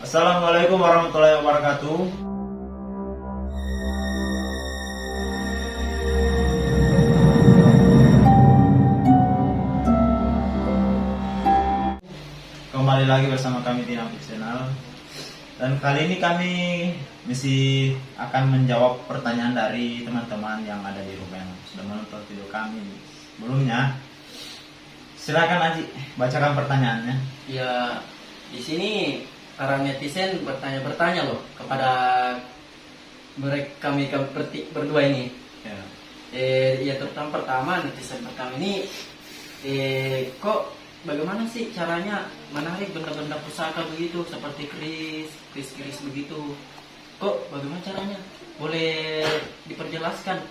Assalamualaikum warahmatullahi wabarakatuh. Kembali lagi bersama kami di Nampik Channel. Dan kali ini kami masih akan menjawab pertanyaan dari teman-teman yang ada di rumah yang sudah menonton video kami sebelumnya. Silakan Aji, bacakan pertanyaannya. Ya, di sini para netizen bertanya-bertanya loh kepada kami berdua ini. Ya. Ya terutama pertama netizen pertama ini, kok bagaimana sih caranya menarik benda-benda pusaka begitu seperti keris begitu? Kok bagaimana caranya? Boleh diperjelaskan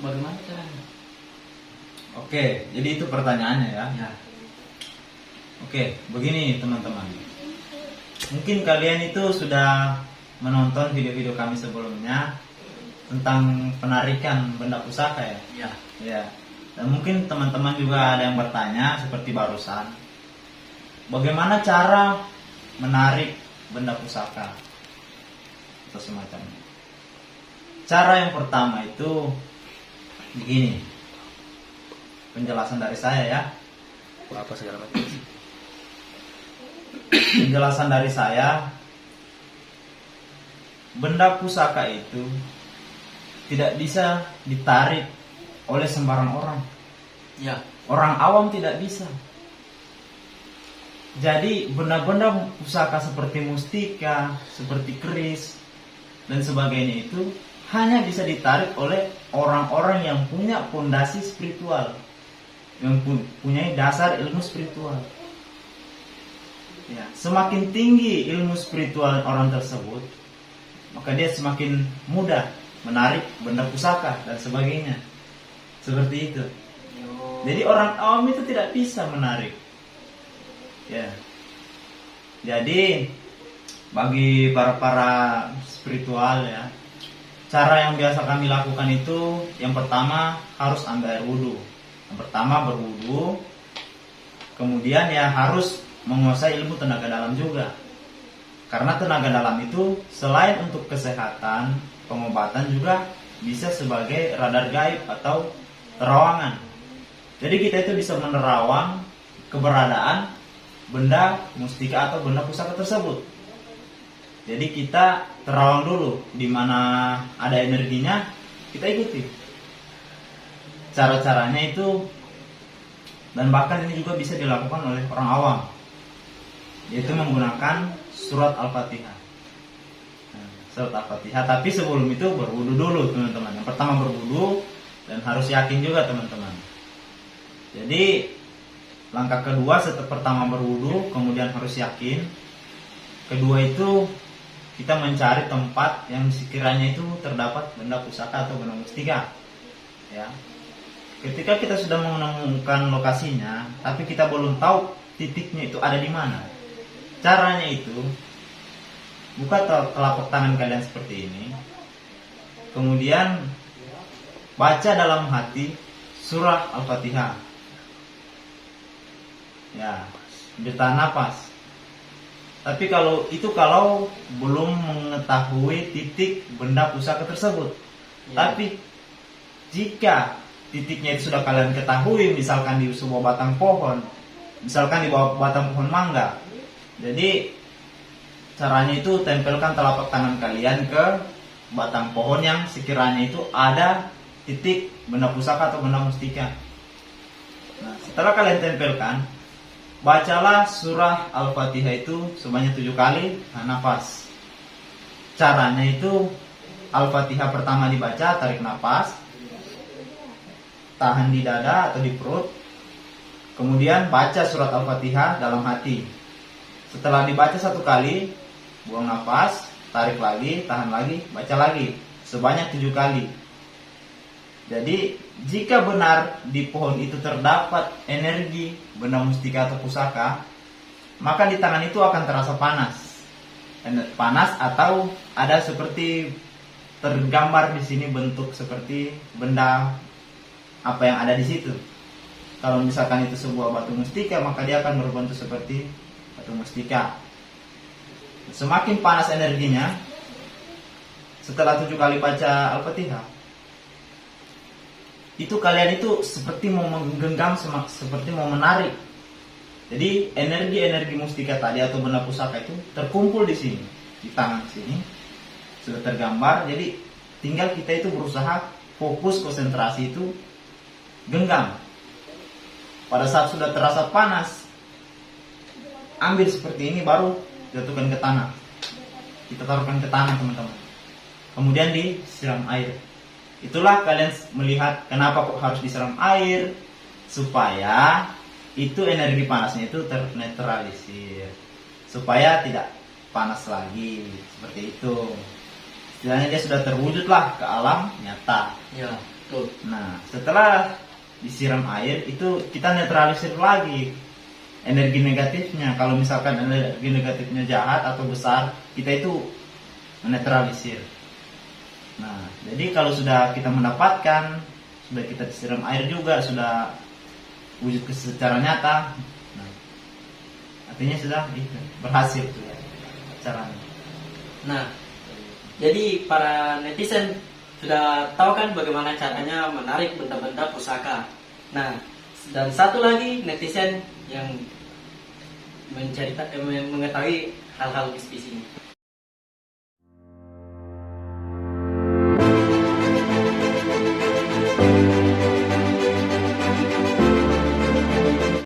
bagaimana caranya? Oke, jadi itu pertanyaannya ya. Ya, Oke, begini teman-teman. Mungkin kalian itu sudah menonton video-video kami sebelumnya tentang penarikan benda pusaka ya. ya, Ya. Dan mungkin teman-teman juga ada yang bertanya seperti barusan. Bagaimana cara menarik benda pusaka atau semacamnya? Cara yang pertama itu begini. Penjelasan dari saya ya. apa segala macam. Penjelasan dari saya, benda pusaka itu tidak bisa ditarik oleh sembarang orang. Ya, Orang awam tidak bisa. Jadi benda-benda pusaka seperti mustika, seperti keris dan sebagainya itu hanya bisa ditarik oleh orang-orang yang punya fondasi spiritual, yang punya dasar ilmu spiritual. Ya, semakin tinggi ilmu spiritual orang tersebut, maka dia semakin mudah menarik benda pusaka dan sebagainya. Seperti itu. Jadi orang awam itu tidak bisa menarik. Ya. Jadi bagi para spiritual ya, cara yang biasa kami lakukan itu yang pertama harus ambil air wudhu. Yang pertama berwudhu, kemudian ya harus menguasai ilmu tenaga dalam juga. Karena tenaga dalam itu selain untuk kesehatan, pengobatan juga bisa sebagai radar gaib atau terawangan. Jadi kita itu bisa menerawang keberadaan benda mustika atau benda pusaka tersebut. Jadi kita terawang dulu di mana ada energinya, kita ikuti. Cara-caranya itu, dan bahkan ini juga bisa dilakukan oleh orang awam, yaitu menggunakan surat Al-Fatihah. Surat Al-Fatihah, tapi sebelum itu berwudu dulu teman-teman. Yang pertama berwudu dan harus yakin juga teman-teman. Jadi langkah kedua setelah pertama berwudu, kemudian harus yakin. Kedua itu kita mencari tempat yang sekiranya itu terdapat benda pusaka atau benda mustika. Ya. Ketika kita sudah menemukan lokasinya, tapi kita belum tahu titiknya itu ada di mana. Caranya itu, buka telapak tangan kalian seperti ini. Kemudian baca dalam hati surah Al-Fatihah. Ya, ditahan nafas. Tapi kalau belum mengetahui titik benda pusaka tersebut. Ya. Tapi jika titiknya itu sudah kalian ketahui, misalkan di sebuah batang pohon, misalkan di bawah batang pohon mangga. Jadi caranya itu tempelkan telapak tangan kalian ke batang pohon yang sekiranya itu ada titik benda pusaka atau benda mustika. Nah, setelah kalian tempelkan, bacalah surah Al-Fatihah itu sebanyak 7 kali, nafas. Caranya itu Al-Fatihah pertama dibaca, tarik nafas, tahan di dada atau di perut, kemudian baca surat Al-Fatihah dalam hati. Setelah dibaca 1 kali, buang nafas, tarik lagi, tahan lagi, baca lagi sebanyak 7 kali. Jadi jika benar di pohon itu terdapat energi benda mustika atau pusaka, maka di tangan itu akan terasa panas atau ada seperti tergambar di sini bentuk seperti benda apa yang ada di situ. Kalau misalkan itu sebuah batu mustika, maka dia akan berbentuk seperti batu mustika. semakin panas energinya setelah 7 kali baca Al-Fatihah, itu kalian itu seperti mau menggenggam, seperti mau menarik. Jadi energi-energi mustika tadi atau benda pusaka itu terkumpul di sini, di tangan sini sudah tergambar. Jadi tinggal kita itu berusaha fokus konsentrasi itu genggam. Pada saat sudah terasa panas, ambil seperti ini, baru jatuhkan ke tanah. Kita taruhkan ke tanah, teman-teman. Kemudian disiram air. Itulah kalian melihat kenapa kok harus disiram air, supaya itu energi panasnya itu ternetralisir, supaya tidak panas lagi, seperti itu. Istilahnya dia sudah terwujudlah ke alam nyata. Ya, betul. Nah, setelah disiram air itu kita netralisir lagi energi negatifnya. Kalau misalkan energi negatifnya jahat atau besar, kita itu menetralisir. Nah, jadi kalau sudah kita mendapatkan, sudah kita disiram air juga, sudah wujud secara nyata, nah, artinya sudah berhasil tuh ya, caranya. Nah, jadi para netizen sudah tahu kan bagaimana caranya menarik benda-benda pusaka. Nah, dan satu lagi netizen yang mengetahui hal-hal mistis ini.